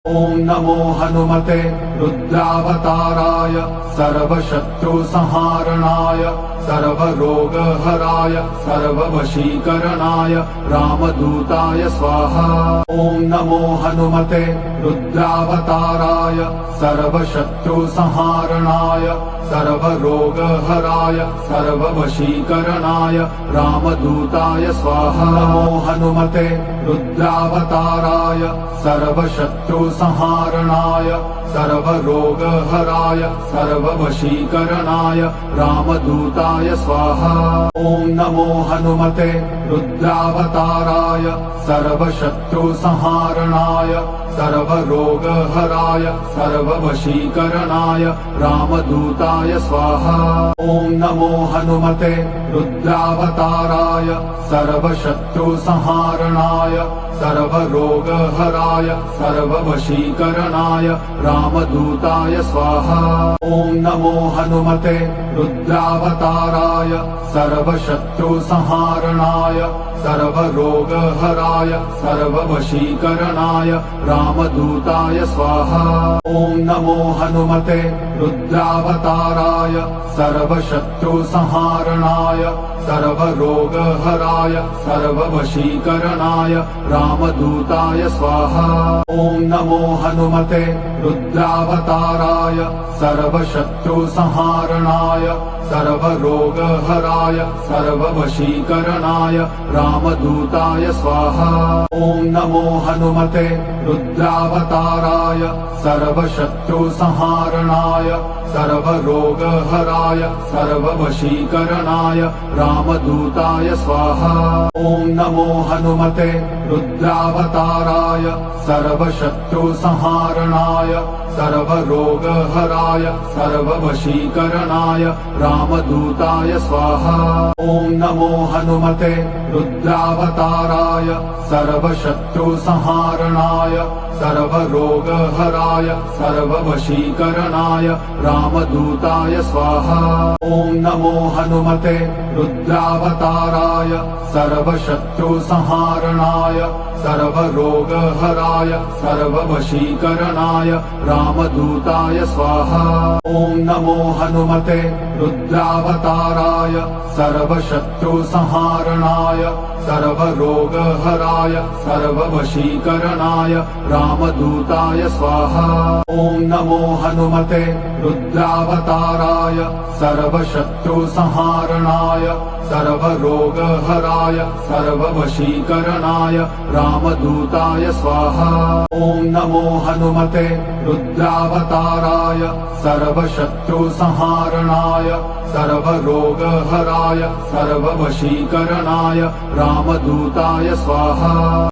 ॐ नमो हनुमते रुद्रावताराय सर्वशत्रुसंहारणाय सर्वरोगहराय सर्ववशीकरणाय रामदूताय स्वाहा। ॐ नमो हनुमते रुद्रावताराय सर्वशत्रुसंहारणाय सर्वरोगहराय सर्ववशीकरणाय रामदूताय स्वाहा। नमो हनुमते रुद्रावताराय सर्वशत्रुसंहारणाय सर्वरोगहराय सर्ववशीकरणाय रामदूताय स्वाहा। ॐ नमो हनुमते रुद्रावताराय सर्वशत्रुसंहारणाय सर्वरोगहराय सर्ववशीकरणाय रामदूताय स्वाहा। ॐ नमो हनुमते रुद्रावताराय सर्वशत्रुसंहारणाय सर्वरोगहराय सर्ववशीकरणाय रामदूताय स्वाहा। ॐ नमो हनुमते रुद्रावताराय सर्वशत्रुसंहारणाय सर्वरोगहराय सर्ववशीकरणाय रामदूताय स्वाहा। ॐ नमो हनुमते रुद्रावताराय सर्वशत्रुसंहारणाय सर्वरोगहराय सर्ववशीकरणाय रामदूताय स्वाहा। ॐ नमो हनुमते रुद्रावताराय सर्वशत्रुसंहारणाय सर्वरोगहराय सर्ववशीकरणाय रामदूताय स्वाहा। ॐ नमो हनुमते रुद्रावताराय सर्वशत्रुसंहारणाय सर्वरोगहराय सर्ववशीकरणाय रामदूताय स्वाहा। ॐ नमो हनुमते रुद्रावताराय सर्वशत्रुसंहारणाय सर्वरोगहराय सर्ववशीकरणाय रामदूताय स्वाहा। ॐ नमो हनुमते रुद्रावताराय सर्वशत्रुसंहारणाय सर्वरोगहराय सर्ववशीकरणाय रामदूताय स्वाहा। ॐ नमो हनुमते रुद्रावताराय सर्वशत्रुसंहारणाय सर्वरोगहराय सर्ववशीकरणाय रामदूताय स्वाहा। ॐ नमो हनुमते रुद्रावताराय सर्वशत्रुसंहारणाय सर्वरोगहराय सर्ववशीकरणाय रामदूताय स्वाहा। ॐ नमो हनुमते रुद्रावताराय सर्वशत्रुसंहारणाय सर्वरोगहराय सर्ववशीकरणाय रामदूताय स्वाहा। ॐ नमो हनुमते रुद्रावताराय सर्वशत्रुसंहारणाय सर्वरोगहराय सर्ववशीकरणाय रामदूताय स्वाहा।